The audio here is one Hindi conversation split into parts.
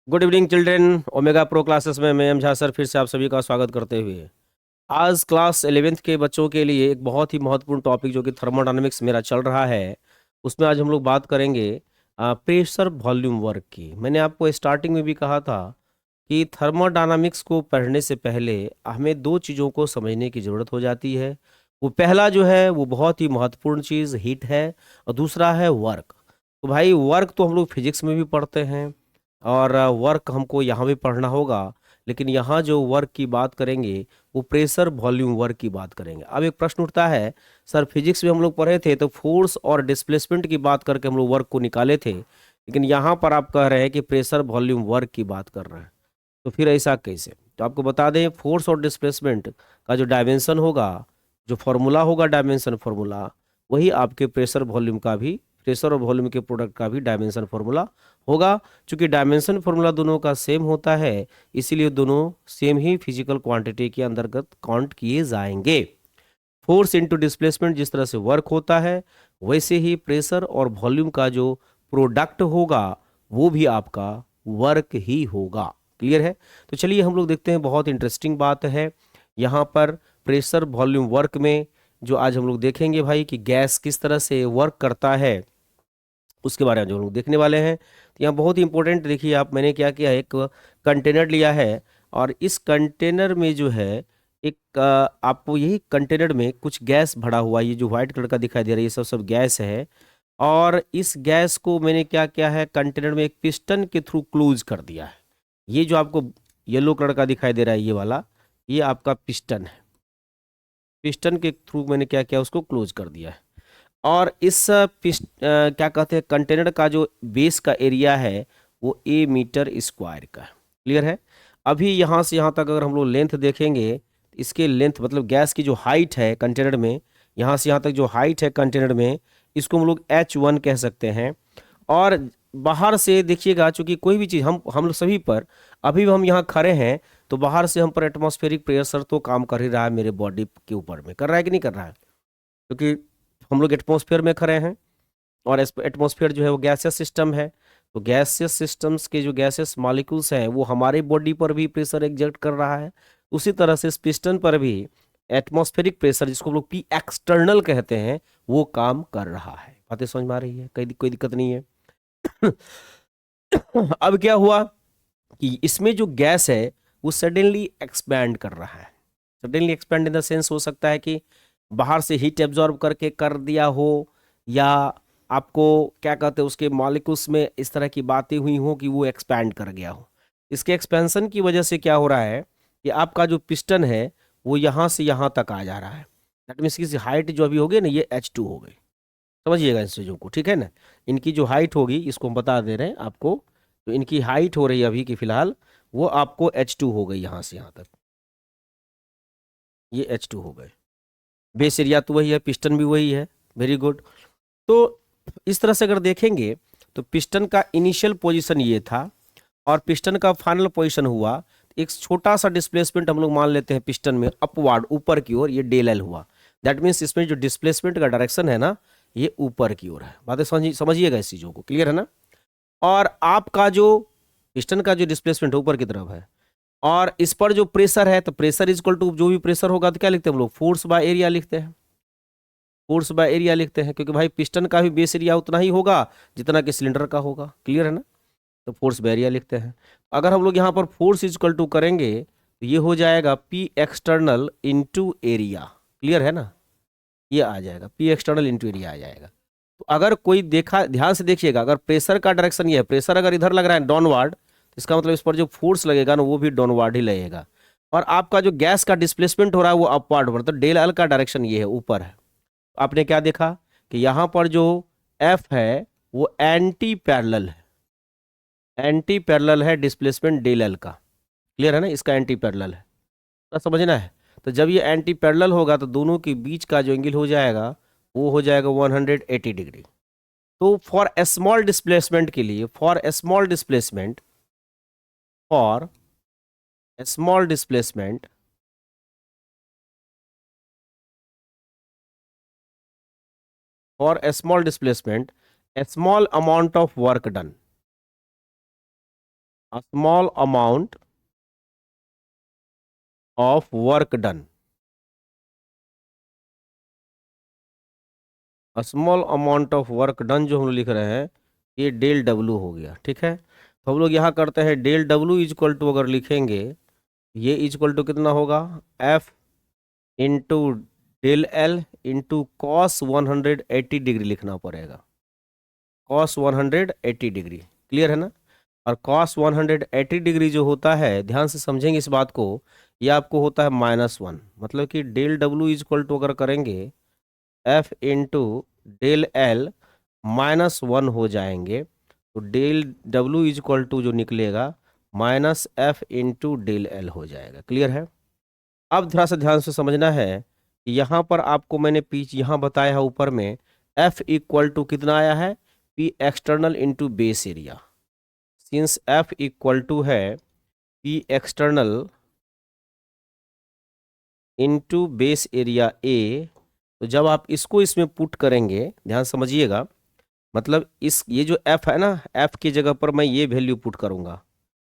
Good evening children. Omega pro classes में मैं एम झा सर फिर से आप सभी का स्वागत करते हुए आज क्लास 11th के बच्चों के लिए एक बहुत ही महत्वपूर्ण टॉपिक जो कि थर्मोडायनेमिक्स मेरा चल रहा है उसमें आज हम लोग बात करेंगे प्रेशर वॉल्यूम वर्क की। मैंने आपको स्टार्टिंग में भी कहा था कि थर्मोडायनामिक्स को पढ़ने से पहले हमें दो चीज़ों को समझने की ज़रूरत हो जाती है। वो पहला जो है वो बहुत ही महत्वपूर्ण चीज़ हीट है और दूसरा है वर्क। तो भाई वर्क तो हम लोग फिजिक्स में भी पढ़ते हैं और वर्क हमको यहाँ भी पढ़ना होगा, लेकिन यहाँ जो वर्क की बात करेंगे वो प्रेशर वॉल्यूम वर्क की बात करेंगे। अब एक प्रश्न उठता है, सर फिजिक्स में हम लोग पढ़े थे तो फोर्स और डिस्प्लेसमेंट की बात करके हम लोग वर्क को निकाले थे, लेकिन यहाँ पर आप कह रहे हैं कि प्रेशर वॉल्यूम वर्क की बात कर रहे हैं। तो फिर ऐसा कैसे? तो आपको बता दें, फोर्स और डिस्प्लेसमेंट का जो डायमेंशन होगा, जो फॉर्मूला होगा डायमेंशन फॉर्मूला, वही आपके प्रेशर वॉल्यूम का भी, प्रेशर और वॉल्यूम के प्रोडक्ट का भी डायमेंशन फॉर्मूला होगा। चूंकि डायमेंशन फॉर्मूला दोनों का सेम होता है, इसीलिए दोनों सेम ही फिजिकल क्वांटिटी के अंतर्गत काउंट किए जाएंगे। फोर्स इंटू डिस्प्लेसमेंट जिस तरह से वर्क होता है, वैसे ही प्रेशर और वॉल्यूम का जो प्रोडक्ट होगा वो भी आपका वर्क ही होगा। क्लियर है? तो चलिए हम लोग देखते हैं, बहुत इंटरेस्टिंग बात है यहाँ पर प्रेशर वॉल्यूम वर्क में। जो आज हम लोग देखेंगे भाई कि गैस किस तरह से वर्क करता है, उसके बारे में जो हम लोग देखने वाले हैं। तो यहाँ बहुत ही इंपॉर्टेंट देखिए आप, मैंने क्या किया है, एक कंटेनर लिया है और इस कंटेनर में जो है एक आपको यही कंटेनर में कुछ गैस भरा हुआ है। ये जो व्हाइट कलर का दिखाई दे रहा है ये सब सब गैस है। और इस गैस को मैंने क्या किया है, कंटेनर में एक पिस्टन के थ्रू क्लोज कर दिया है। ये जो आपको येलो कलर का दिखाई दे रहा है ये वाला, ये आपका पिस्टन है। पिस्टन के थ्रू मैंने क्या किया, उसको क्लोज कर दिया है। और इस क्या कहते हैं, कंटेनर का जो बेस का एरिया है वो A मीटर स्क्वायर का है। क्लियर है? अभी यहाँ से यहाँ तक अगर हम लोग लेंथ देखेंगे, इसके लेंथ मतलब गैस की जो हाइट है कंटेनर में, यहाँ से यहाँ तक जो हाइट है कंटेनर में, इसको हम लोग H1 कह सकते हैं। और बाहर से देखिएगा, चूंकि कोई भी चीज़ हम लोग सभी पर, अभी भी हम यहाँ खड़े हैं तो बाहर से हम पर एटमॉस्फेरिक प्रेशर तो काम कर ही रहा है, मेरे बॉडी के ऊपर में कर रहा है कि नहीं कर रहा है? क्योंकि हम लोग एटमॉस्फेयर में खड़े हैं और एटमॉस्फेयर जो है वो गैसियस सिस्टम है। तो गैसियस सिस्टम्स के जो गैसियस मॉलिक्यूल्स हैं वो हमारे बॉडी पर भी प्रेशर एग्जर्ट कर रहा है। उसी तरह से इस पिस्टन पर भी एटमॉस्फेरिक प्रेशर, जिसको हम लोग पी एक्सटर्नल कहते हैं, वो काम कर रहा है। बातें समझ में आ रही है? कोई दिक्कत नहीं है। अब क्या हुआ कि इसमें जो गैस है वो सडनली एक्सपैंड कर रहा है। Suddenly expand in the sense हो सकता है कि बाहर से हीट एब्जॉर्ब करके कर दिया हो, या आपको क्या कहते हैं उसके मॉलिक्यूल्स में इस तरह की बातें हुई हो कि वो एक्सपैंड कर गया हो। इसके एक्सपेंशन की वजह से क्या हो रहा है कि आपका जो पिस्टन है वो यहाँ से यहाँ तक आ जा रहा है। दैट मीन्स की हाइट जो अभी हो गई ना, ये H2 हो गई। समझिएगा इन चीज़ों को, ठीक है ना? इनकी जो हाइट होगी इसको हम बता दे रहे हैं आपको। तो इनकी हाइट हो रही है अभी की फिलहाल, वो आपको H2 हो गई यहाँ से यहाँ तक, ये H2 हो गए। बेस एरिया तो वही है, पिस्टन भी वही है। Very good. तो इस तरह से अगर देखेंगे तो पिस्टन का इनिशियल पोजीशन ये था और पिस्टन का फाइनल पोजीशन हुआ। एक छोटा सा डिस्प्लेसमेंट हम लोग मान लेते हैं पिस्टन में, अपवार्ड ऊपर की ओर, ये डेल एल हुआ। दैट मीन्स इसमें जो डिस्प्लेसमेंट का डायरेक्शन है ना, ये ऊपर की ओर है। बातें समझिएगा इस चीज़ों को। क्लियर है ना? और आपका जो पिस्टन का जो डिस्प्लेसमेंट ऊपर की तरफ है और इस पर जो प्रेशर है, तो प्रेशर इज इक्वल टू जो भी प्रेशर होगा तो क्या लिखते हैं हम लोग, फोर्स बाय एरिया लिखते हैं। फोर्स बाय एरिया लिखते हैं क्योंकि भाई पिस्टन का भी बेस एरिया उतना ही होगा जितना कि सिलेंडर का होगा। क्लियर है ना? तो फोर्स बाय एरिया लिखते हैं। अगर हम लोग यहाँ पर फोर्स इज इक्वल टू करेंगे तो ये हो जाएगा P external into area. Clear है ना? ये आ जाएगा पी एक्सटर्नल इंटू एरिया आ जाएगा। तो अगर कोई देखा, ध्यान से देखिएगा, अगर प्रेशर का डायरेक्शन ये है, प्रेशर अगर इधर लग रहा है डाउनवार्ड, तो इसका मतलब इस पर जो फोर्स लगेगा ना वो भी डाउनवार्ड ही लगेगा। और आपका जो गैस का डिस्प्लेसमेंट हो रहा है वो अपवार्ड, मतलब डेल एल का डायरेक्शन ये है, ऊपर है। आपने क्या देखा कि यहाँ पर जो एफ है वो एंटी पैरेलल है, एंटी पैरेलल है डिस्प्लेसमेंट डेल एल का। क्लियर है ना? इसका एंटी पैरेलल है, तो समझना है। तो जब ये एंटी पैरेलल होगा तो दोनों के बीच का जो एंगल हो जाएगा वो हो जाएगा 180 डिग्री। तो फॉर ए स्मॉल डिस्प्लेसमेंट के लिए, for a small displacement, for a small displacement, for a small displacement, A small amount of work done, a small amount of work done, small amount of work done जो हम लोग लिख रहे हैं ये डेल डब्लू हो गया। ठीक है, तो हम लोग यहाँ करते हैं del W is equal to, अगर लिखेंगे ये इज इक्वल टू कितना होगा, F into del L into cos 180 degree लिखना पड़ेगा, कॉस 180 डिग्री। क्लियर है ना। और कॉस 180 डिग्री जो होता है, ध्यान से समझेंगे इस बात को, ये आपको होता है -1। मतलब कि del W is equal to अगर करेंगे एफ इंटू डेल एल -1 हो जाएंगे, तो del W is equal to जो निकलेगा -f इंटू डेल एल हो जाएगा। क्लियर है। अब थोड़ा सा ध्यान से समझना है, यहाँ पर आपको मैंने पीछे यहाँ बताया है ऊपर में f इक्वल टू कितना आया है, p external into base area. Since f equal to है p external into base area a, तो जब आप इसको इसमें पुट करेंगे, ध्यान समझिएगा, मतलब इस ये जो f है ना, f की जगह पर मैं ये वैल्यू पुट करूंगा।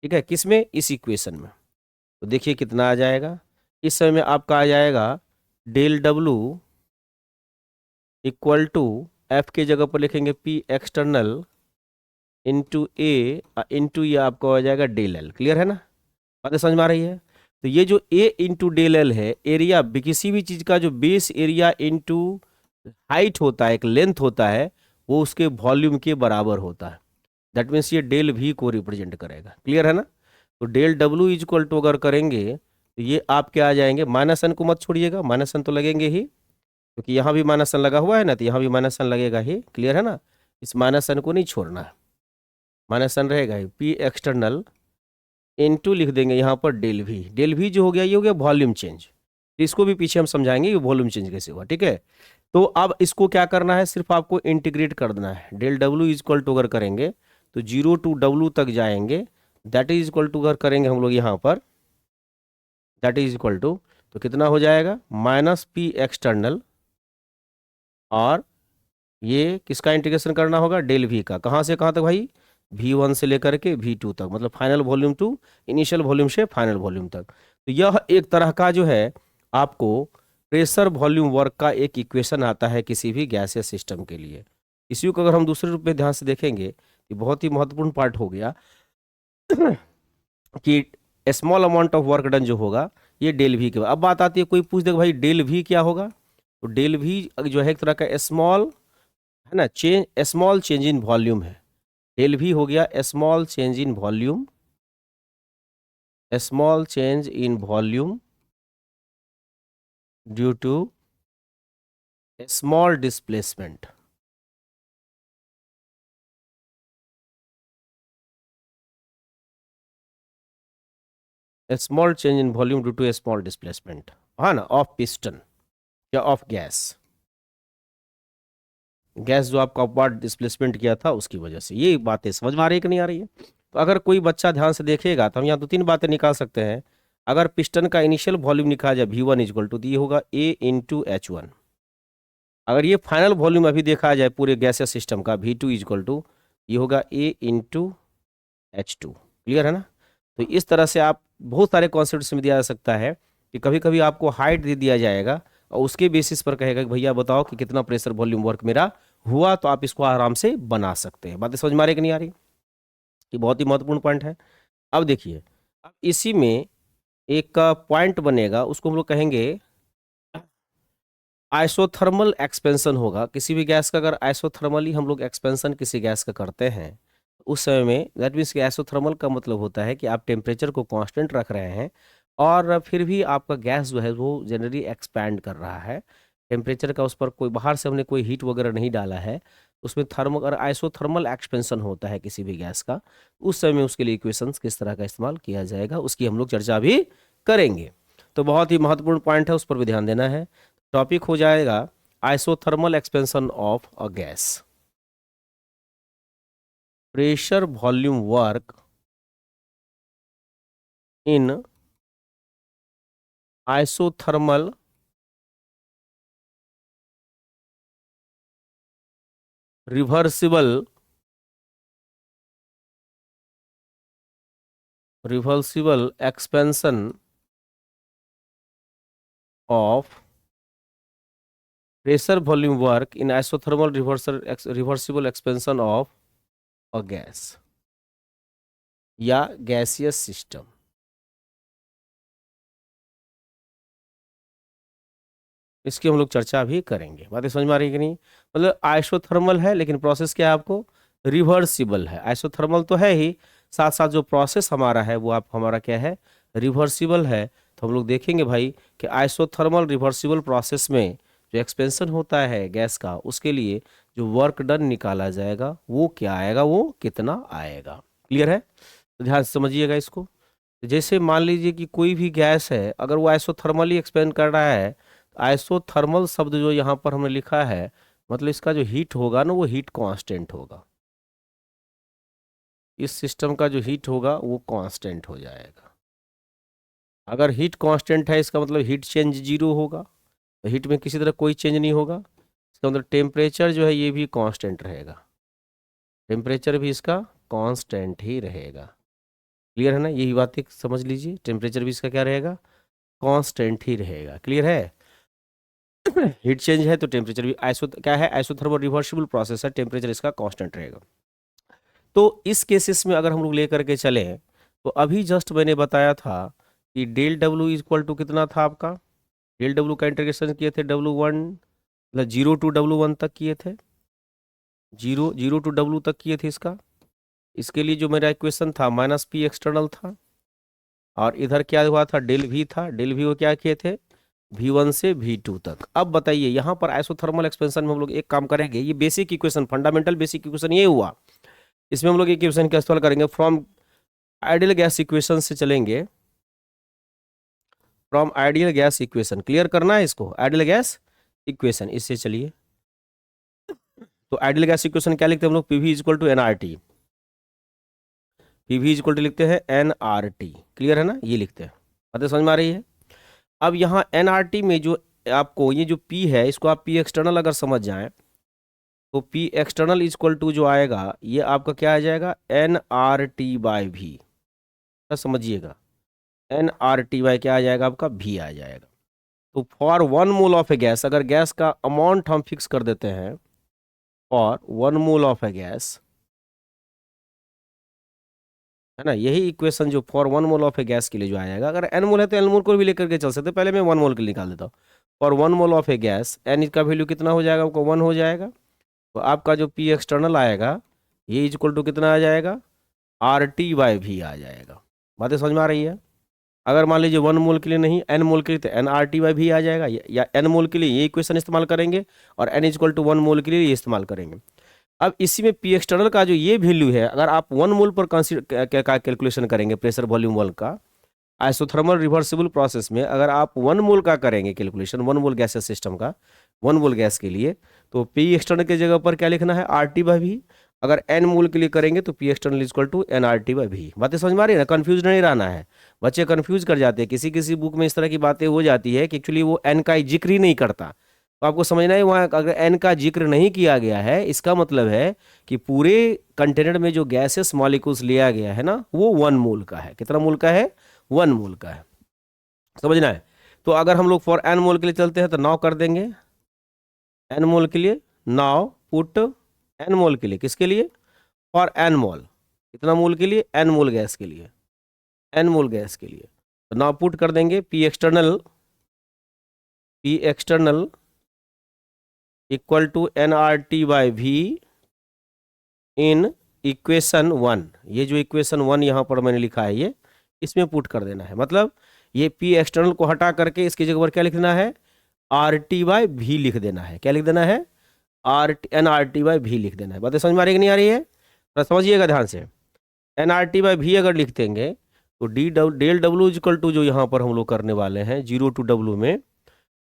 ठीक है, किसमें, इस इक्वेशन में। तो देखिए कितना आ जाएगा, इस समय में आपका आ जाएगा del W equal to F की जगह पर लिखेंगे P external into A into ये आपको आ जाएगा डेल एल। क्लियर है ना, बातें समझ में आ रही है। तो ये जो ए इंटू डेल एल है, एरिया किसी भी चीज़ का जो बेस एरिया इंटू हाइट होता है, एक लेंथ होता है, वो उसके वॉल्यूम के बराबर होता है। दैट मीन्स ये डेल वी को रिप्रेजेंट करेगा। क्लियर है ना। तो del W is equal to अगर करेंगे तो ये आप क्या आ जाएंगे, माइनस एन को मत छोड़िएगा, माइनस एन तो लगेंगे ही, क्योंकि यहाँ भी माइनस एन लगा हुआ है ना, तो यहाँ भी माइनस एन लगेगा ही। क्लियर है ना, इस माइनस एन को नहीं छोड़ना है, माइनस एन रहेगा ही। पी एक्सटर्नल इनटू लिख देंगे यहाँ पर डेल वी, डेल वी जो हो गया ये हो गया वॉल्यूम चेंज। इसको भी पीछे हम समझाएंगे कि वॉल्यूम चेंज कैसे हुआ। ठीक है, तो अब इसको क्या करना है, सिर्फ आपको इंटीग्रेट कर देना है। Del W is equal to अगर करेंगे तो 0 टू डब्ल्यू तक जाएंगे, दैट इज इक्वल टू अगर करेंगे हम लोग यहाँ पर, दैट इज इक्वल टू, तो कितना हो जाएगा, माइनस पी एक्सटर्नल, और ये किसका इंटीग्रेशन करना होगा, डेल वी का। कहाँ से कहाँ तक भाई, V1 से लेकर के V2 तक, मतलब final volume to initial volume से फाइनल वॉल्यूम तक। तो यह एक तरह का जो है आपको प्रेशर वॉल्यूम वर्क का एक इक्वेशन आता है किसी भी गैसियस सिस्टम के लिए। इसी को अगर हम दूसरे रूप में ध्यान से देखेंगे, ये बहुत ही महत्वपूर्ण पार्ट हो गया कि small amount of work done जो होगा ये डेल वी के। अब बात आती है, कोई पूछ देगा भाई डेल वी क्या होगा, तो डेल वी जो है एक तरह का स्मॉल है ना, स्मॉल चेंज इन वॉल्यूम है। डेल वी हो गया small change in volume, small change in volume due to small displacement. Small change in volume due to small displacement, हाँ ना, ऑफ पिस्टन या ऑफ गैस, गैस जो आपका अपवार्ड डिस्प्लेसमेंट किया था उसकी वजह से। ये बातें समझ में आ रही है कि नहीं आ रही है। तो अगर कोई बच्चा ध्यान से देखेगा तो हम यहाँ 2-3 बातें निकाल सकते हैं। अगर पिस्टन का इनिशियल वॉल्यूम निकाला जाए V1 इक्वल टू, तो ये होगा A इंटू H1। अगर ये फाइनल वॉल्यूम अभी देखा जाए पूरे गैसियस सिस्टम का, V2 इक्वल टू, ये होगा A इंटू H2। क्लियर है ना। तो इस तरह से आप बहुत सारे कॉन्सेप्ट में दिया जा सकता है कि कभी कभी आपको हाइट दे दिया जाएगा और उसके बेसिस पर कहेगा कि भैया बताओ कि कितना प्रेशर वॉल्यूम वर्क मेरा हुआ, तो आप इसको आराम से बना सकते हैं। बातें समझ में आ रही कि नहीं आ रही, ये बहुत ही महत्वपूर्ण पॉइंट है। अब देखिए, अब इसी में एक पॉइंट बनेगा, उसको हम लोग कहेंगे आइसोथर्मल एक्सपेंशन होगा किसी भी गैस का। अगर आइसोथर्मली हम लोग एक्सपेंशन किसी गैस का करते हैं, उस समय में दैट मीन्स कि आइसोथर्मल का मतलब होता है कि आप टेम्परेचर को कांस्टेंट रख रहे हैं और फिर भी आपका गैस जो है वो जनरली एक्सपैंड कर रहा है टेम्परेचर का, उस पर कोई बाहर से हमने कोई हीट वगैरह नहीं डाला है। उसमें थर्मल और आइसोथर्मल एक्सपेंशन होता है किसी भी गैस का, उस समय उसके लिए इक्वेशंस किस तरह का इस्तेमाल किया जाएगा उसकी हम लोग चर्चा भी करेंगे। तो बहुत ही महत्वपूर्ण पॉइंट है, उस पर भी ध्यान देना है। टॉपिक हो जाएगा isothermal expansion of a gas, pressure volume work in isothermal reversible reversible expansion of pressure volume work in isothermal reversible expansion of a gas या गैसियस सिस्टम। इसकी हम लोग चर्चा भी करेंगे। बातें समझ में आ रही है कि नहीं? मतलब आइसोथर्मल है लेकिन प्रोसेस क्या है आपको? रिवर्सिबल है। आइसोथर्मल तो है ही, साथ साथ जो प्रोसेस हमारा है वो आप हमारा क्या है? रिवर्सिबल है। तो हम लोग देखेंगे भाई कि आइसोथर्मल रिवर्सिबल प्रोसेस में जो एक्सपेंशन होता है गैस का, उसके लिए जो वर्क डन निकाला जाएगा वो क्या आएगा, वो कितना आएगा। क्लियर है? तो ध्यान से समझिएगा इसको। जैसे मान लीजिए कि कोई भी गैस है, अगर वो आइसोथर्मली एक्सपेंड कर रहा है, आइसोथर्मल शब्द जो यहाँ पर हमने लिखा है, मतलब इसका जो हीट होगा ना वो हीट कांस्टेंट होगा। इस सिस्टम का जो हीट होगा वो कांस्टेंट हो जाएगा। अगर हीट कांस्टेंट है इसका मतलब हीट चेंज जीरो होगा, तो हीट में किसी तरह कोई चेंज नहीं होगा। इसका मतलब टेम्परेचर जो है ये भी कांस्टेंट रहेगा, टेम्परेचर भी इसका कांस्टेंट ही रहेगा। क्लियर है ना? यही बात एक समझ लीजिए, टेम्परेचर भी इसका क्या रहेगा? कांस्टेंट ही रहेगा। क्लियर है? हीट चेंज है तो टेम्परेचर भी क्या है? आइसोथर्मल रिवर्सिबल प्रोसेस है, टेम्परेचर इसका कांस्टेंट रहेगा। तो इस केसेस में अगर हम लोग लेकर के चले, तो अभी जस्ट मैंने बताया था कि डेल डब्ल्यू इक्वल टू कितना था आपका? डेल डब्ल्यू का इंटीग्रेशन किए थे W1, मतलब 0 to W1 तक किए थे, 0 to W तक किए थे इसका। इसके लिए जो मेरा इक्वेशन था -P एक्सटर्नल था, और इधर क्या हुआ था? डेल V था। डेल V को क्या किए थे? V1 से V2 तक। अब बताइए यहाँ पर आइसोथर्मल एक्सपेंशन में हम लोग एक काम करेंगे, ये basic equation, fundamental basic equation ये हुआ। इसमें हम लोग एक इक्वेशन का इस्तेमाल करेंगे, फ्रॉम आइडियल गैस इक्वेशन से चलेंगे, from ideal gas equation. Clear करना है इसको, आइडियल गैस इक्वेशन, इससे चलिए। तो आइडियल गैस इक्वेशन क्या लिखते हैं हम लोग? PV equal to NRT। PV equal to लिखते हैं NRT। क्लियर है ना? ये लिखते हैं। बातें समझ में आ रही है? अब यहाँ NRT में जो आपको ये जो P है, इसको आप P एक्सटर्नल अगर समझ जाएं, तो P एक्सटर्नल इक्वल टू जो आएगा ये आपका क्या आ जाएगा? NRT/V। समझिएगा, NRT क्या आ जाएगा आपका? V आ जाएगा। तो for 1 mole of A gas, अगर गैस का अमाउंट हम फिक्स कर देते हैं, for 1 mole of A gas, है ना, यही इक्वेशन जो for 1 mole of A gas के लिए जो आएगा, अगर n मोल है तो n मोल को भी लेकर के चल सकते हैं। पहले मैं 1 मोल के लिए निकाल देता हूँ। For 1 mole of A gas n का वैल्यू कितना हो जाएगा आपको? 1 हो जाएगा। तो आपका जो P एक्सटर्नल आएगा ये इक्वल टू कितना आ जाएगा? RT/V आ जाएगा। बातें समझ में आ रही है? अगर मान लीजिए 1 मोल के लिए नहीं, n मोल के लिए, तो NRT/V आ जाएगा, या n मोल के लिए ये इक्वेशन इस्तेमाल करेंगे, और n इक्वल टू 1 मोल के लिए ये इस्तेमाल करेंगे। अब इसी में P एक्सटर्नल का जो ये वैल्यू है, अगर आप 1 मोल पर कंसीडर का कैलकुलेशन करेंगे प्रेशर वॉल्यूम वर्क का, आइसोथर्मल रिवर्सिबल प्रोसेस में अगर आप 1 मोल का करेंगे कैलकुलेशन, 1 मोल गैसेस सिस्टम का, 1 मोल गैस के लिए, तो P एक्सटर्नल की जगह पर क्या लिखना है? RT/V। अगर n मोल के लिए करेंगे तो P external equal to NRT/V। बातें समझ में आ रही है ना? कंफ्यूज नहीं रहना है। बच्चे कंफ्यूज कर जाते हैं, किसी किसी बुक में इस तरह की बातें हो जाती है कि एक्चुअली वो n का जिक्र ही नहीं करता। तो आपको समझना है, वहाँ अगर n का जिक्र नहीं किया गया है, इसका मतलब है कि पूरे कंटेनर में जो गैसेस मॉलिक्यूल्स लिया गया है ना, वो 1 मोल का है। कितना मोल का है? 1 मोल का है। समझना है? तो अगर हम लोग फॉर n मोल के लिए चलते हैं तो नाउ कर देंगे, n मोल के लिए नाउ पुट n मोल के लिए, किसके लिए? फॉर n मोल। कितना मोल के लिए? n मोल गैस के लिए, n मोल गैस के लिए। तो नाउ पुट कर देंगे P external equal to NRT/V in equation 1। ये जो इक्वेशन 1 यहाँ पर मैंने लिखा है, ये इसमें पुट कर देना है। मतलब ये P एक्सटर्नल को हटा करके इसकी जगह पर क्या लिखना है? RT/V लिख देना है। क्या लिख देना है? NRT/V लिख देना है। बातें समझ में आ रही है कि नहीं आ रही है? तो समझिएगा ध्यान से। NRT/V अगर लिखते हैं तो डेल डब्ल्यू इक्वल टू जो यहाँ पर हम लोग करने वाले हैं 0 to W में,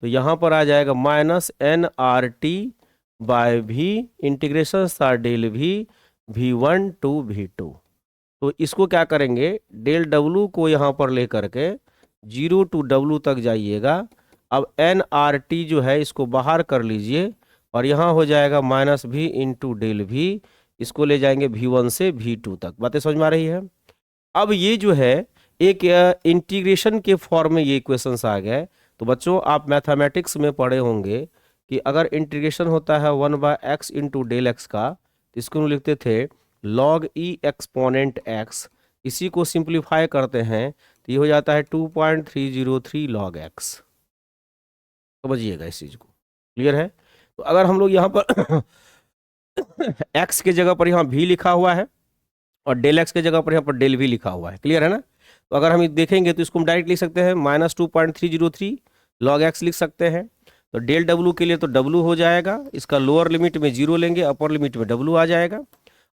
तो यहाँ पर आ जाएगा -NRT/V integration star del V V1 to V2। तो इसको क्या करेंगे? डेल W को यहाँ पर ले करके 0 to W तक जाइएगा। अब NRT जो है इसको बाहर कर लीजिए, और यहाँ हो जाएगा -V इंटू डेल V। इसको ले जाएंगे V1 से V2 तक। बातें समझ में आ रही है? अब ये जो है एक इंटीग्रेशन के फॉर्म में ये इक्वेशंस आ गए। तो बच्चों आप मैथमेटिक्स में पढ़े होंगे कि अगर इंटीग्रेशन होता है 1/x इंटू डेल एक्स का, तो इसको हम लिखते थे log e एक्सपोनेंट x। इसी को सिंप्लीफाई करते हैं तो ये हो जाता है 2.303 log x। समझिएगा इस चीज़ को, क्लियर है। तो अगर हम लोग यहाँ पर x के जगह पर यहाँ v लिखा हुआ है और डेल एक्स के जगह पर यहाँ पर डेल v लिखा हुआ है, क्लियर है ना। तो अगर हम देखेंगे तो इसको हम डायरेक्ट लिख सकते हैं -2.303 log x लिख सकते हैं। तो डेल डब्लू के लिए तो डब्लू हो जाएगा, इसका लोअर लिमिट में 0 लेंगे, अपर लिमिट में डब्लू आ जाएगा।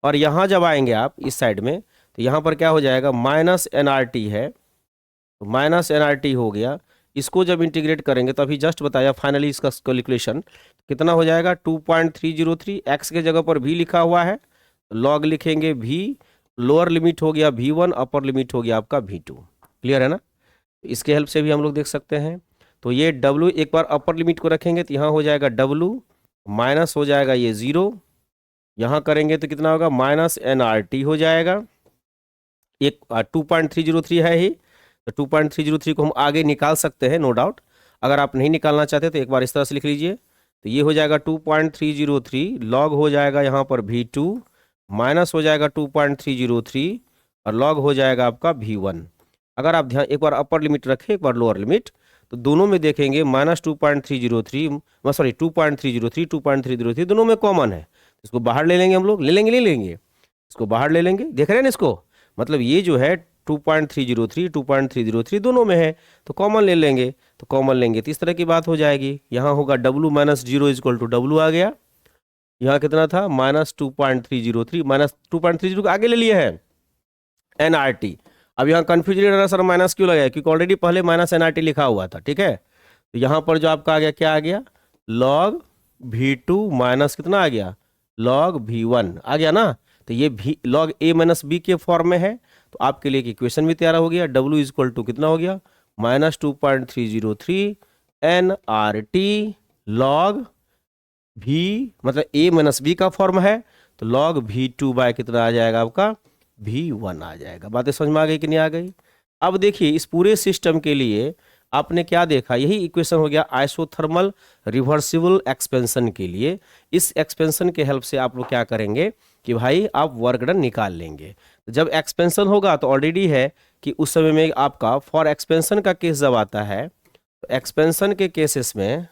और यहाँ जब आएंगे आप इस साइड में तो यहाँ पर क्या हो जाएगा, -nRT है, तो -nRT हो गया। इसको जब इंटीग्रेट करेंगे तो अभी जस्ट बताया फाइनली इसका कैलकुलेशन कितना हो जाएगा 2.303। एक्स के जगह पर भी लिखा हुआ है, लॉग लिखेंगे भी, लोअर लिमिट हो गया v1, अपर लिमिट हो गया आपका v2, क्लियर है ना। इसके हेल्प से भी हम लोग देख सकते हैं। तो ये w एक बार अपर लिमिट को रखेंगे तो यहाँ हो जाएगा w, माइनस हो जाएगा ये 0, यहाँ करेंगे तो कितना होगा -nRT हो जाएगा। एक 2.303 है ही, तो 2.303 को हम आगे निकाल सकते हैं नो डाउट। अगर आप नहीं निकालना चाहते तो एक बार इस तरह से लिख लीजिए। तो ये हो जाएगा 2.303 लॉग हो जाएगा यहाँ पर v2, माइनस हो जाएगा 2.303 और लॉग हो जाएगा आपका v1। अगर आप ध्यान एक बार अपर लिमिट रखें एक बार लोअर लिमिट, तो दोनों में देखेंगे -2.303 सॉरी 2.303 दोनों में कॉमन है। इसको बाहर ले लेंगे हम लोग, ले लेंगे इसको बाहर ले लेंगे, देख रहे हैं ना इसको। मतलब ये जो है 2.303 दोनों में है तो कॉमन ले लेंगे, तो कॉमन लेंगे तो इस तरह की बात हो जाएगी। यहाँ होगा w - 0 = w आ गया। यहाँ कितना था -2.303, -2.30 को आगे ले लिए है nRT। अब यहाँ कन्फ्यूजन रहा सर माइनस क्यों लगाया, क्योंकि ऑलरेडी पहले -nRT लिखा हुआ था, ठीक है। तो यहाँ पर जो आपका आ गया क्या आ गया, log v2 माइनस कितना आ गया log v1 आ गया ना। तो ये भी log a - b के फॉर्म में है। तो आपके लिए एक इक्वेशन भी तैयार हो गया, w = कितना हो गया -2.303 nRT log v, मतलब a - b का फॉर्म है, तो log v2 बाय कितना आ जाएगा आपका v1 आ जाएगा। बातें समझ में आ गई कि नहीं आ गई। अब देखिए इस पूरे सिस्टम के लिए आपने क्या देखा, यही इक्वेशन हो गया आइसोथर्मल रिवर्सिबल एक्सपेंशन के लिए। इस एक्सपेंशन के हेल्प से आप लोग क्या करेंगे कि भाई आप वर्क डन निकाल लेंगे। जब एक्सपेंशन होगा तो ऑलरेडी है कि उस समय में आपका फॉर एक्सपेंशन का केस जब आता है, तो एक्सपेंशन के केसेस में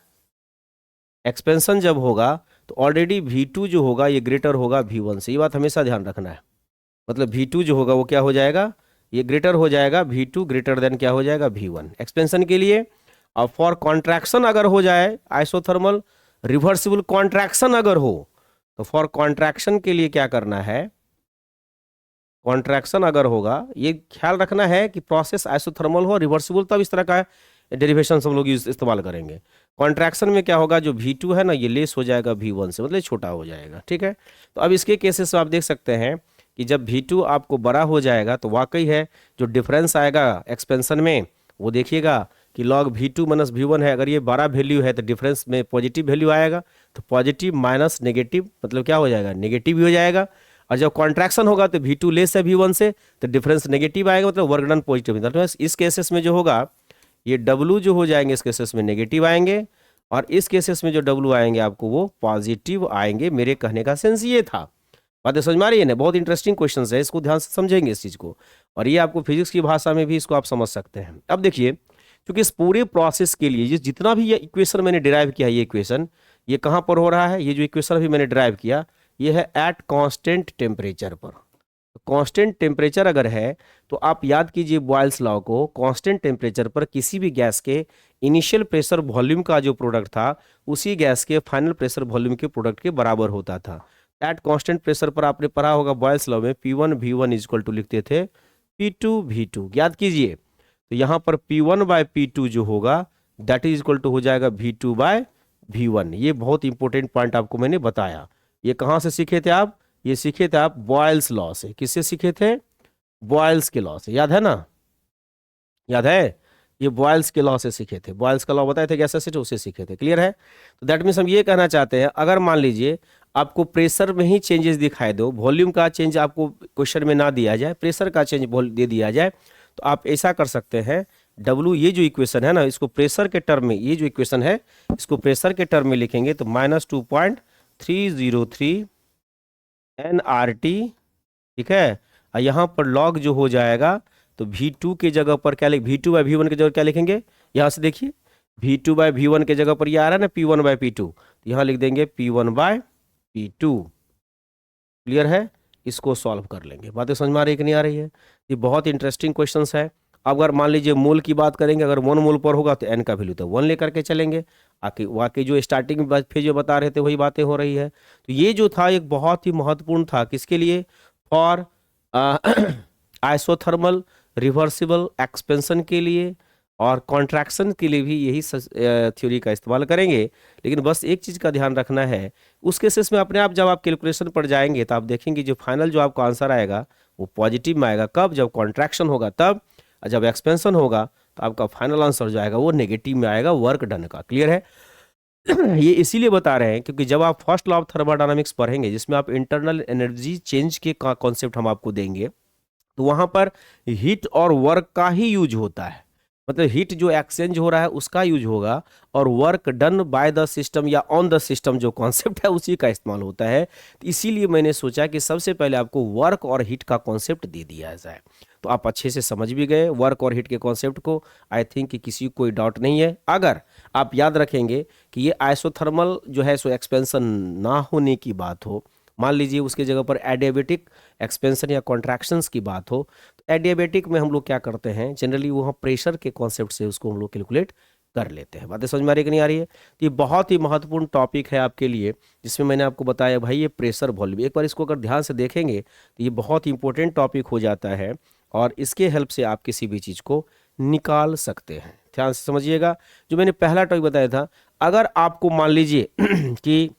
एक्सपेंशन जब होगा तो ऑलरेडी v2 जो होगा ये ग्रेटर होगा v1 से। ये बात हमेशा ध्यान रखना है। मतलब v2 जो होगा वो क्या हो जाएगा, ये ग्रेटर हो जाएगा, v2 ग्रेटर देन क्या हो जाएगा v1 एक्सपेंशन के लिए। और फॉर कॉन्ट्रैक्शन अगर हो जाए, आइसोथर्मल रिवर्सिबल कॉन्ट्रैक्शन अगर हो, तो फॉर कॉन्ट्रैक्शन के लिए क्या करना है, कॉन्ट्रैक्शन अगर होगा ये ख्याल रखना है कि प्रोसेस आइसोथर्मल हो, रिवर्सिबल, तब इस तरह का डेरिवेशन हम लोग इस्तेमाल करेंगे। कॉन्ट्रैक्शन में क्या होगा, जो v2 है ना ये लेस हो जाएगा v1 से, मतलब छोटा हो जाएगा, ठीक है। तो अब इसके केसेस आप देख सकते हैं कि जब v2 आपको बड़ा हो जाएगा तो वाकई है जो डिफरेंस आएगा एक्सपेंशन में वो देखिएगा कि log v2 - v1 है। अगर ये बड़ा वैल्यू है तो डिफरेंस में पॉजिटिव वैल्यू आएगा, तो पॉजिटिव माइनस नेगेटिव मतलब क्या हो जाएगा, नेगेटिव ही हो जाएगा। और जब कॉन्ट्रैक्शन होगा तो v2 लेस है v1 से, तो डिफरेंस नेगेटिव आएगा, मतलब वर्क डन पॉजिटिव। मतलब इस केसेस में जो होगा ये w जो हो जाएंगे इस केसेस में नेगेटिव आएंगे, और इस केसेस में जो w आएंगे आपको वो पॉजिटिव आएंगे। मेरे कहने का सेंस ये था। बातें समझ में आ रही है ना। बहुत इंटरेस्टिंग क्वेश्चन है, इसको ध्यान से समझेंगे इस चीज़ को, और ये आपको फिजिक्स की भाषा में भी इसको आप समझ सकते हैं। अब देखिए क्योंकि इस पूरे प्रोसेस के लिए ये जितना भी ये इक्वेशन मैंने डिराइव किया, ये इक्वेशन ये कहाँ पर हो रहा है, ये जो इक्वेशन अभी मैंने डिराइव किया ये है एट कांस्टेंट टेम्परेचर पर। कांस्टेंट टेम्परेचर अगर है तो आप याद कीजिए बॉयल्स लॉ को, कांस्टेंट टेम्परेचर पर किसी भी गैस के इनिशियल प्रेशर वॉल्यूम का जो प्रोडक्ट था उसी गैस के फाइनल प्रेशर वॉल्यूम के प्रोडक्ट के बराबर होता था। एट कांस्टेंट प्रेशर पर आपने पढ़ा होगा बॉयल्स लॉ में P1 V1 = लिखते थे P2 V2, याद कीजिए। तो यहाँ पर P1/P2 जो होगा दैट इज इक्वल टू हो जाएगा V2/V1। ये बहुत इंपॉर्टेंट पॉइंट आपको मैंने बताया। ये कहाँ से सीखे थे आप, ये सीखे थे आप बॉयल्स लॉ से। किससे सीखे थे, बॉयल्स के लॉ से, याद है ना, याद है। ये बॉयल्स के लॉ से सीखे थे, बॉयल्स का लॉ बताए थे गैसेस से, उससे सीखे थे। क्लियर है? तो दैट मीन्स हम ये कहना चाहते हैं, अगर मान लीजिए आपको प्रेशर में ही चेंजेस दिखाई दो, वॉल्यूम का चेंज आपको क्वेश्चन में ना दिया जाए, प्रेशर का चेंज दे दिया जाए, तो आप ऐसा कर सकते हैं, डब्ल्यू ये जो इक्वेशन है ना, इसको प्रेशर के टर्म में, ये जो इक्वेशन है इसको प्रेशर के टर्म में लिखेंगे तो -2.303 nRT, ठीक है। और यहाँ पर लॉग जो हो जाएगा तो V2 की जगह पर क्या लिख, V2 बाई V1 की जगह क्या लिखेंगे, यहाँ से देखिए V2 बाई V1 के जगह पर ये आ रहा है ना P1 बाई P2, तो यहाँ लिख देंगे P1 बाई P2। क्लियर है? इसको सॉल्व कर लेंगे। बातें समझ में आ रही है कि नहीं आ रही है? ये बहुत इंटरेस्टिंग क्वेश्चंस है। अगर मान लीजिए मोल की बात करेंगे, अगर 1 मोल पर होगा तो एन का वैल्यू तो 1 लेकर के चलेंगे। वाकई जो स्टार्टिंग में फेज जो बता रहे थे वही बातें हो रही है। तो ये जो था एक बहुत ही महत्वपूर्ण था, किसके लिए? फॉर आइसोथर्मल रिवर्सिबल एक्सपेंशन के लिए, और कॉन्ट्रैक्शन के लिए भी यही थ्योरी का इस्तेमाल करेंगे। लेकिन बस एक चीज़ का ध्यान रखना है, उस केसेस में अपने आप जब आप कैलकुलेशन पर जाएंगे तो आप देखेंगे जो फाइनल जो आपका आंसर आएगा वो पॉजिटिव में आएगा। कब? जब कॉन्ट्रैक्शन होगा तब, और जब एक्सपेंशन होगा तो आपका फाइनल आंसर जो आएगा वो नेगेटिव में आएगा वर्क डन का। क्लियर है? ये इसीलिए बता रहे हैं क्योंकि जब आप फर्स्ट लॉ ऑफ थर्मोडायनामिक्स पढ़ेंगे, जिसमें आप इंटरनल एनर्जी चेंज के कॉन्सेप्ट हम आपको देंगे, तो वहां पर हीट और वर्क का ही यूज होता है। मतलब हीट जो एक्सचेंज हो रहा है उसका यूज होगा, और work done by the system या ऑन द सिस्टम जो कॉन्सेप्ट है उसी का इस्तेमाल होता है। तो इसीलिए मैंने सोचा कि सबसे पहले आपको वर्क और हीट का कॉन्सेप्ट दे दिया जाए, तो आप अच्छे से समझ भी गए वर्क और हीट के कॉन्सेप्ट को। आई थिंक कि किसी को कोई डाउट नहीं है। अगर आप याद रखेंगे कि ये आइसोथर्मल जो है सो एक्सपेंशन ना होने की बात हो, मान लीजिए उसके जगह पर एडियाबेटिक एक्सपेंशन या कॉन्ट्रैक्शंस की बात हो, तो एडियाबेटिक में हम लोग क्या करते हैं, जनरली वहाँ प्रेशर के कॉन्सेप्ट से उसको हम लोग कैलकुलेट कर लेते हैं। बातें समझ में आ रही कि नहीं आ रही है? तो ये बहुत ही महत्वपूर्ण टॉपिक है आपके लिए, जिसमें मैंने आपको बताया भाई ये प्रेशर वॉल्यूम, एक बार इसको अगर ध्यान से देखेंगे तो ये बहुत ही इंपॉर्टेंट टॉपिक हो जाता है, और इसके हेल्प से आप किसी भी चीज़ को निकाल सकते हैं। ध्यान से समझिएगा, जो मैंने पहला टॉपिक बताया था, अगर आपको मान लीजिए कि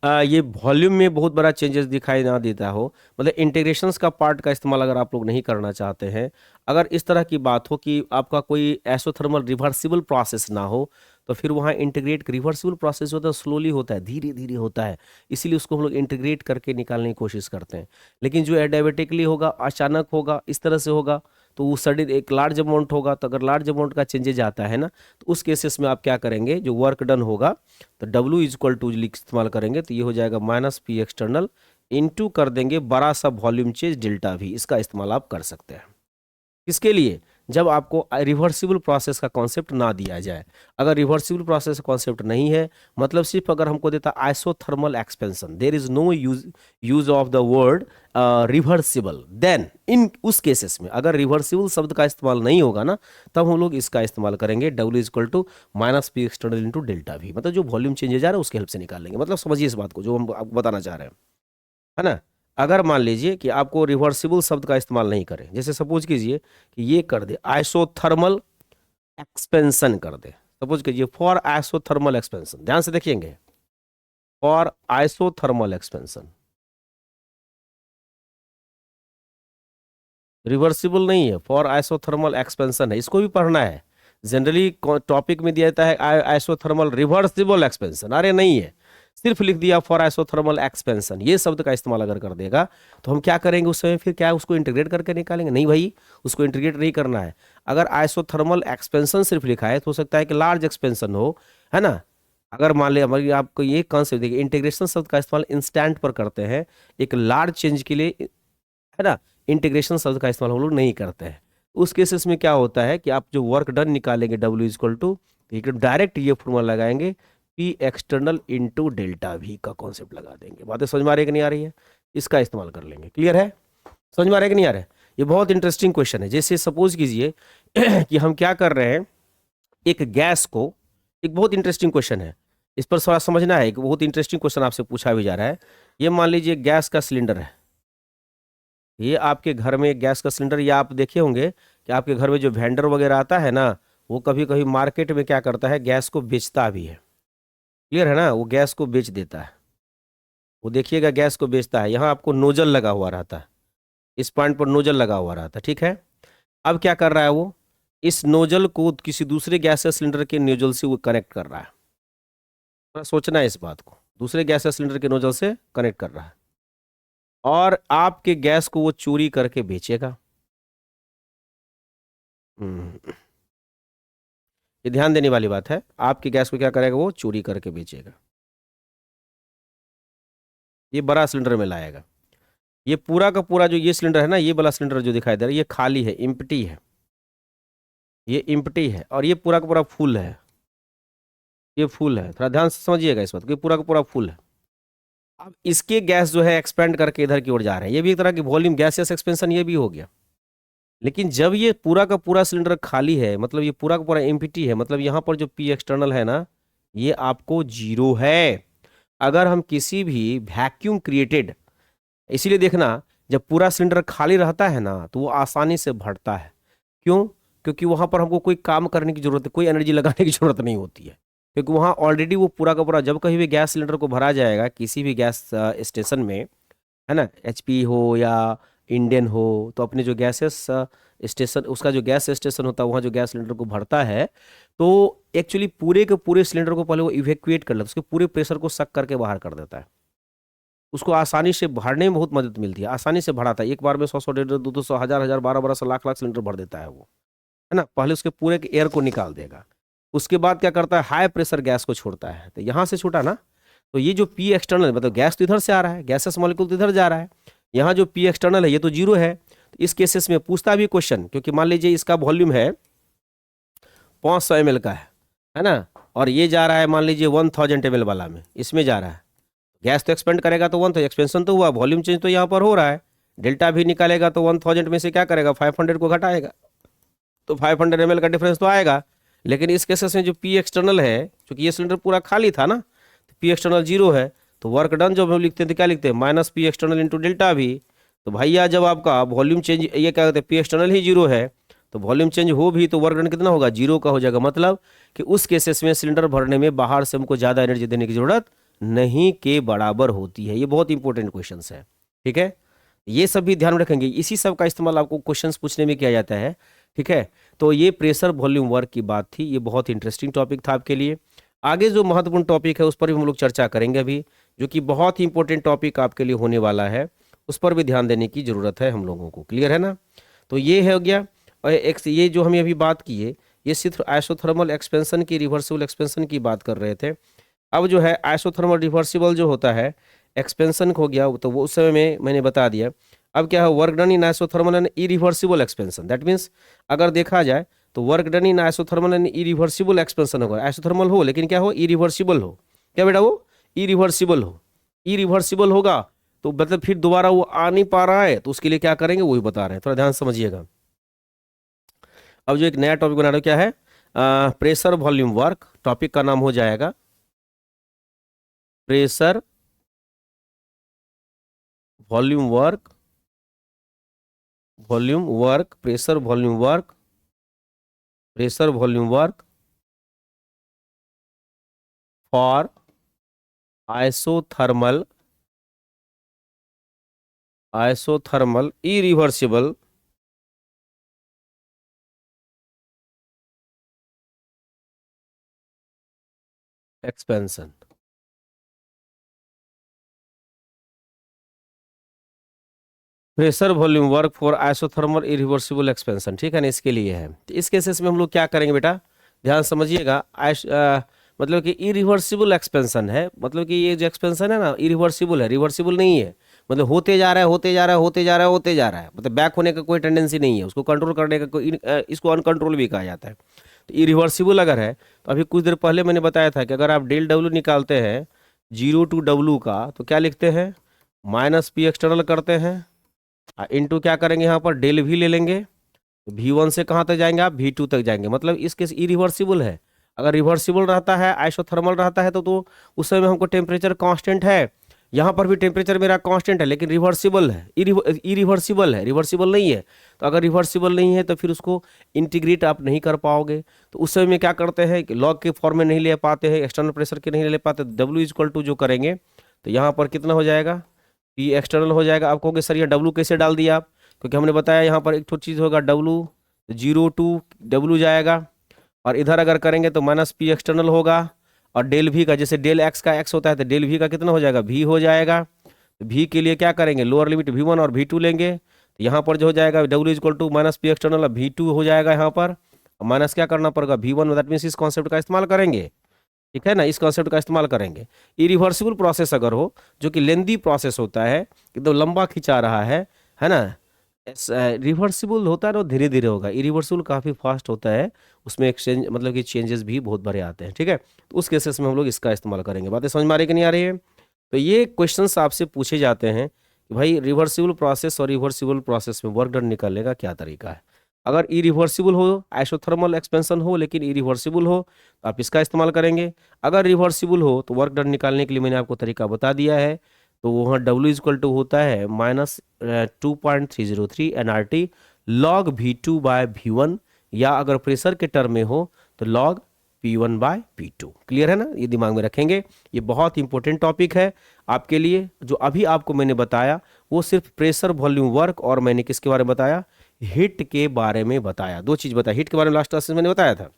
ये वॉल्यूम में बहुत बड़ा चेंजेस दिखाई ना देता हो, मतलब इंटीग्रेशंस का पार्ट का इस्तेमाल अगर आप लोग नहीं करना चाहते हैं, अगर इस तरह की बात हो कि आपका कोई एसोथर्मल रिवर्सिबल प्रोसेस ना हो, तो फिर वहाँ इंटीग्रेट रिवर्सिबल प्रोसेस होता है, स्लोली होता है, धीरे धीरे होता है, इसीलिए उसको हम लोग इंटीग्रेट करके निकालने की कोशिश करते हैं। लेकिन जो एडियाबेटिकली होगा, अचानक होगा, इस तरह से होगा, तो वो सडन एक लार्ज अमाउंट होगा, तो अगर लार्ज अमाउंट का चेंजेज आता है ना, तो उस केसेस में आप क्या करेंगे, जो वर्क डन होगा तो W इजक्वल टू इस्तेमाल करेंगे, तो ये हो जाएगा -P एक्सटर्नल इनटू कर देंगे बड़ा सा वॉल्यूम चेंज डेल्टा V। इसका इस्तेमाल आप कर सकते हैं किसके लिए? जब आपको रिवर्सिबल प्रोसेस का कॉन्सेप्ट ना दिया जाए। अगर रिवर्सिबल प्रोसेस का कॉन्सेप्ट नहीं है, मतलब सिर्फ अगर हमको देता isothermal expansion, there is no use of the word reversible, then in उस केसेस में अगर रिवर्सिबल शब्द का इस्तेमाल नहीं होगा ना, तब हम लोग इसका इस्तेमाल करेंगे W equal to -P external into delta V। मतलब जो वॉल्यूम चेंज हो जा रहा है उसके हेल्प से निकालेंगे। मतलब समझिए इस बात को जो हम आपको बताना चाह रहे हैं, है ना। अगर मान लीजिए कि आपको रिवर्सिबल शब्द का इस्तेमाल नहीं करें, जैसे सपोज कीजिए कि ये कर दे आइसोथर्मल एक्सपेंशन कर दे, सपोज कीजिए फॉर आइसोथर्मल एक्सपेंशन, ध्यान से देखिएंगे, फॉर आइसोथर्मल एक्सपेंशन, रिवर्सिबल नहीं है, फॉर आइसोथर्मल एक्सपेंशन है, इसको भी पढ़ना है। जनरली टॉपिक में दिया जाता है आइसोथर्मल रिवर्सिबल एक्सपेंशन, अरे नहीं है, सिर्फ लिख दिया फॉर आइसोथर्मल एक्सपेंशन, ये शब्द का इस्तेमाल अगर कर देगा तो हम क्या करेंगे उस समय, फिर क्या उसको इंटीग्रेट करके निकालेंगे? नहीं भाई, उसको इंटीग्रेट नहीं करना है। अगर आइसोथर्मल एक्सपेंशन सिर्फ लिखा है तो हो सकता है कि लार्ज एक्सपेंशन हो, है ना। अगर मान लिया हमारी आपको ये कॉन्सेप्ट देखिए, इंटीग्रेशन शब्द का इस्तेमाल इंस्टेंट पर करते हैं, एक लार्ज चेंज के लिए, है ना। इंटीग्रेशन शब्द का इस्तेमाल हम लोग नहीं करते हैं। उस केसेस में क्या होता है कि आप जो वर्क डन निकालेंगे W इजक्वल टू, डायरेक्ट ये फॉर्मूला लगाएंगे P external into delta V का कॉन्सेप्ट लगा देंगे। बातें समझ में आ रही है कि नहीं आ रही है? इसका इस्तेमाल कर लेंगे। क्लियर है? समझ में आ रहा है कि नहीं आ रहा है? ये बहुत इंटरेस्टिंग क्वेश्चन है। जैसे सपोज कीजिए कि हम क्या कर रहे हैं, एक गैस को, एक बहुत इंटरेस्टिंग क्वेश्चन है, इस पर थोड़ा समझना है, एक बहुत इंटरेस्टिंग क्वेश्चन आपसे पूछा भी जा रहा है। ये मान लीजिए गैस का सिलेंडर है, ये आपके घर में एक गैस का सिलेंडर, या आप देखे होंगे कि आपके घर में जो वेंडर वगैरह आता है ना, वो कभी कभी मार्केट में क्या करता है, गैस को बेचता भी है। क्लियर है ना? वो गैस को बेच देता है, वो देखिएगा गैस को बेचता है। यहाँ आपको नोजल लगा हुआ रहता है, इस पॉइंट पर नोजल लगा हुआ रहता है, ठीक है। अब क्या कर रहा है वो, इस नोजल को किसी दूसरे गैसीय सिलेंडर के नोजल से वो कनेक्ट कर रहा है। थोड़ा सोचना है इस बात को, दूसरे गैसीय सिलेंडर के नोजल से कनेक्ट कर रहा है और आपके गैस को वो चोरी करके बेचेगा। ये ध्यान देने वाली बात है, आपकी गैस को क्या करेगा, वो चोरी करके बेचेगा। ये बड़ा सिलेंडर में लाएगा। ये पूरा का पूरा जो ये सिलेंडर है ना, ये वाला सिलेंडर जो दिखाई दे रहा है, ये खाली है, इम्प्टी है, ये इम्प्टी है, और ये पूरा का पूरा फुल है, ये फुल है। थोड़ा ध्यान से समझिएगा इस बात को, ये पूरा का पूरा फुल है। अब इसके गैस जो है एक्सपेंड करके इधर की ओर जा रहे हैं, ये भी एक तरह की वॉल्यूम गैसियस एक्सपेंशन ये भी हो गया। लेकिन जब ये पूरा का पूरा सिलेंडर खाली है, मतलब ये पूरा का पूरा एम्प्टी है, मतलब यहाँ पर जो पी एक्सटर्नल है ना, ये आपको जीरो है। अगर हम किसी भी वैक्यूम क्रिएटेड, इसीलिए देखना जब पूरा सिलेंडर खाली रहता है ना तो वो आसानी से भरता है। क्यों? क्योंकि वहां पर हमको कोई काम करने की जरूरत है, कोई एनर्जी लगाने की जरूरत नहीं होती है, क्योंकि वहां ऑलरेडी वो पूरा का पूरा, जब कहीं भी गैस सिलेंडर को भरा जाएगा किसी भी गैस स्टेशन में, है ना, एचपी हो या इंडियन हो, तो अपने जो गैसेस स्टेशन, उसका जो गैस स्टेशन होता है, वहाँ जो गैस सिलेंडर को भरता है, तो एक्चुअली पूरे के पूरे सिलेंडर को पहले वो इवैक्यूएट कर लेता है, उसके पूरे प्रेशर को सक करके बाहर कर देता है। उसको आसानी से भरने में बहुत मदद मिलती है, आसानी से भराता है, एक बार में 100 100 150 200 हजार हजार 12 लाख लाख सिलेंडर भर देता है वो, है ना। पहले उसके पूरे के एयर को निकाल देगा, उसके बाद क्या करता है, हाई प्रेशर गैस को छोड़ता है। तो यहाँ से छूटा ना, तो ये जो पी एक्सटर्नल, मतलब गैस तो इधर से आ रहा है, गैसेस मॉलिक्यूल तो इधर जा रहा है, यहाँ जो पी एक्सटर्नल है ये तो जीरो है। तो इस केसेस में पूछता भी क्वेश्चन, क्योंकि मान लीजिए इसका वॉल्यूम है 500 ml का है ना, और ये जा रहा है मान लीजिए 1000 ml वाला में, इसमें जा रहा है, गैस तो एक्सपेंड करेगा तो 1 तो एक्सपेंशन तो हुआ, वॉल्यूम चेंज तो यहाँ पर हो रहा है, डेल्टा भी निकालेगा तो 1000 में से क्या करेगा, 500 को घटाएगा, तो 500 ml का डिफरेंस तो आएगा। लेकिन इस केसेस में जो पी एक्सटर्नल है, क्योंकि ये सिलेंडर पूरा खाली था ना, तो पी एक्सटर्नल जीरो है, तो वर्क डन जब हम लिखते हैं तो क्या लिखते हैं, minus P external into delta भी। तो भैया जब आपका वॉल्यूम चेंज, ये क्या कहते हैं, पी एक्सटर्नल ही जीरो है, तो वॉल्यूम चेंज हो भी तो वर्क डन कितना होगा, जीरो का हो जाएगा। मतलब कि उस केसेस में सिलेंडर भरने में बाहर से हमको ज़्यादा एनर्जी देने की जरूरत नहीं के बराबर होती है। ये बहुत इंपॉर्टेंट क्वेश्चन है, ठीक है, ये सब भी ध्यान रखेंगे, इसी सब का इस्तेमाल आपको क्वेश्चंस पूछने में किया जाता है, ठीक है। तो ये प्रेशर वॉल्यूम वर्क की बात थी, ये बहुत इंटरेस्टिंग टॉपिक था आपके लिए। आगे जो महत्वपूर्ण टॉपिक है उस पर भी हम लोग चर्चा करेंगे अभी, जो कि बहुत ही इंपॉर्टेंट टॉपिक आपके लिए होने वाला है, उस पर भी ध्यान देने की जरूरत है हम लोगों को, क्लियर है ना। तो ये हो गया, और एक ये जो हम अभी बात किए, ये सिर्फ आइसोथर्मल एक्सपेंशन की, रिवर्सिबल एक्सपेंशन की बात कर रहे थे। अब जो है आइसोथर्मल रिवर्सिबल जो होता है एक्सपेंशन हो गया, तो वो उस समय में मैंने बता दिया। अब क्या है, work done in isothermal and irreversible expansion, that means अगर देखा जाए तो work done in isothermal and irreversible expansion होगा, आइसोथर्मल हो लेकिन क्या हो, इरिवर्सिबल हो, क्या बेटा वो इरिवर्सिबल हो, इरिवर्सिबल होगा तो मतलब फिर दोबारा वो आ नहीं पा रहा है, तो उसके लिए क्या करेंगे वही बता रहे हैं, थोड़ा ध्यान समझिएगा। अब जो एक नया टॉपिक बना रहे हो क्या है, प्रेशर वॉल्यूम वर्क, टॉपिक का नाम हो जाएगा pressure volume work, volume work, pressure volume work, pressure volume work for isothermal, isothermal irreversible expansion. Pressure volume work for isothermal irreversible expansion, ठीक है ना, इसके लिए है। तो इस केसेस में हम लोग क्या करेंगे बेटा, ध्यान समझिएगा। मतलब कि इरिवर्सिबल एक्सपेंशन है, मतलब कि ये जो एक्सपेंशन है ना इरिवर्सिबल है, रिवर्सिबल नहीं है, मतलब होते जा रहा है होते जा रहा है होते जा रहा है होते जा रहा है, मतलब बैक होने का कोई टेंडेंसी नहीं है, उसको कंट्रोल करने का कोई, इसको अनकंट्रोल भी कहा जाता है। तो इरिवर्सिबल अगर है, तो अभी कुछ देर पहले मैंने बताया था कि अगर आप डेल डब्ल्यू निकालते हैं 0 to W का, तो क्या लिखते हैं, माइनस पी एक्सटर्नल करते हैं, इनटू क्या करेंगे यहाँ पर डेल भी ले लेंगे, V1 से कहाँ तक जाएंगे आप, V2 तक जाएंगे, मतलब इस केस इरिवर्सिबल है। अगर रिवर्सिबल रहता है, आइसोथर्मल रहता है, तो उस समय हमको टेम्परेचर कांस्टेंट है, यहाँ पर भी टेम्परेचर मेरा कांस्टेंट है, लेकिन रिवर्सिबल है, इरिवर्सिबल है, रिवर्सिबल नहीं है। तो अगर रिवर्सिबल नहीं है तो फिर उसको इंटीग्रेट आप नहीं कर पाओगे, तो उस समय में क्या करते हैं कि लॉग के फॉर्म में नहीं ले पाते हैं, एक्सटर्नल प्रेशर के नहीं ले पाते, W इक्वल टू जो करेंगे तो यहाँ पर कितना हो जाएगा, P एक्सटर्नल हो जाएगा। आप कहोगे सर ये W कैसे डाल दिया आप, क्योंकि हमने बताया यहाँ पर एक तो चीज़ होगा W तो 0 to W जाएगा, और इधर अगर करेंगे तो माइनस पी एक्सटर्नल होगा, और डेल वी का, जैसे डेल एक्स का एक्स होता है तो डेल वी का कितना हो जाएगा, वी हो जाएगा। तो वी के लिए क्या करेंगे, लोअर लिमिट V1 और V2 लेंगे, तो यहाँ पर जो हो जाएगा W equal to minus P external V2 हो जाएगा यहाँ पर, और माइनस क्या करना पड़ेगा V1, दैट मीन्स इस कॉन्सेप्ट का इस्तेमाल करेंगे, ठीक है ना, इस कॉन्सेप्ट का इस्तेमाल करेंगे। इरिवर्सिबल प्रोसेस अगर हो, जो कि लेंदी प्रोसेस होता है, एकदम लंबा खिंचा रहा है ना, रिवर्सिबल होता है ना, धीरे धीरे होगा। इरिवर्सिबल काफ़ी फास्ट होता है, उसमें एक्सचेंज मतलब कि चेंजेस भी बहुत बड़े आते हैं, ठीक है। तो उस केसेस में हम लोग इसका इस्तेमाल करेंगे। बातें समझ में आ रही कि नहीं आ रही है? तो ये क्वेश्चंस आपसे पूछे जाते हैं कि भाई रिवर्सिबल प्रोसेस और रिवर्सिबल प्रोसेस में वर्क डन निकालने का क्या तरीका है। अगर इरिवर्सिबल हो, आइसोथर्मल एक्सपेंशन हो, लेकिन इरिवर्सिबल हो तो आप इसका इस्तेमाल करेंगे। अगर रिवर्सिबल हो तो वर्क डन निकालने के लिए मैंने आपको तरीका बता दिया है। तो वहाँ W इक्वल टू होता है minus 2.303 nRT log V2 bye V1, या अगर प्रेशर के टर्म में हो तो log P1 bye P2। Clear है ना, ये दिमाग में रखेंगे। ये बहुत इंपॉर्टेंट टॉपिक है आपके लिए। जो अभी आपको मैंने बताया वो सिर्फ प्रेशर वॉल्यूम वर्क, और मैंने किसके बारे में बताया, हिट के बारे में बताया। दो चीज बताया, हिट के बारे में लास्ट क्लास में मैंने बताया था,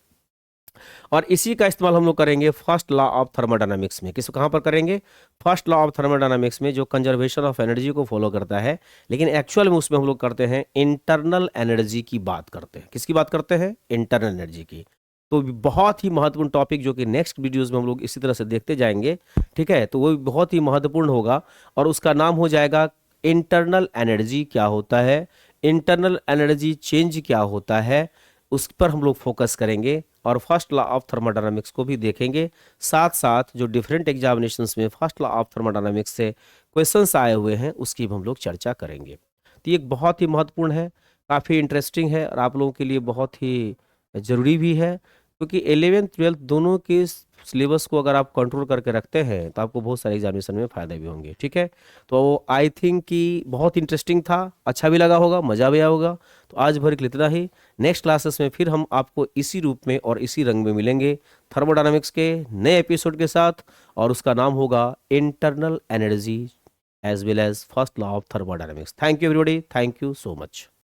और इसी का इस्तेमाल हम लोग करेंगे फर्स्ट लॉ ऑफ थर्मोडायनामिक्स में। किस कहाँ पर करेंगे, फर्स्ट लॉ ऑफ थर्मोडायनामिक्स में, जो कंजर्वेशन ऑफ एनर्जी को फॉलो करता है, लेकिन एक्चुअल में उसमें हम लोग करते हैं इंटरनल एनर्जी की बात करते हैं। किसकी बात करते हैं, इंटरनल एनर्जी की। तो बहुत ही महत्वपूर्ण टॉपिक, जो कि नेक्स्ट वीडियोस में हम लोग इसी तरह से देखते जाएंगे, ठीक है। तो वो बहुत ही महत्वपूर्ण होगा, और उसका नाम हो जाएगा इंटरनल एनर्जी क्या होता है, इंटरनल एनर्जी चेंज क्या होता है, उस पर हम लोग फोकस करेंगे। और फर्स्ट लॉ ऑफ थर्मोडायनामिक्स को भी देखेंगे, साथ साथ जो डिफरेंट एग्जामिनेशंस में फर्स्ट लॉ ऑफ थर्मोडायनामिक्स से क्वेश्चंस आए हुए हैं उसकी भी हम लोग चर्चा करेंगे। तो ये एक बहुत ही महत्वपूर्ण है, काफ़ी इंटरेस्टिंग है, और आप लोगों के लिए बहुत ही ज़रूरी भी है, क्योंकि 11th 12th दोनों के सिलेबस को अगर आप कंट्रोल करके रखते हैं तो आपको बहुत सारे एग्जामिनेशन में फ़ायदे भी होंगे, ठीक है। तो आई थिंक कि बहुत इंटरेस्टिंग था, अच्छा भी लगा होगा, मज़ा भी आया होगा। तो आज भर के लिए इतना ही। नेक्स्ट क्लासेस में फिर हम आपको इसी रूप में और इसी रंग में मिलेंगे, थर्मोडायनामिक्स के नए एपिसोड के साथ, और उसका नाम होगा internal energy as well as first law of thermodynamics. Thank you everybody, thank you so much.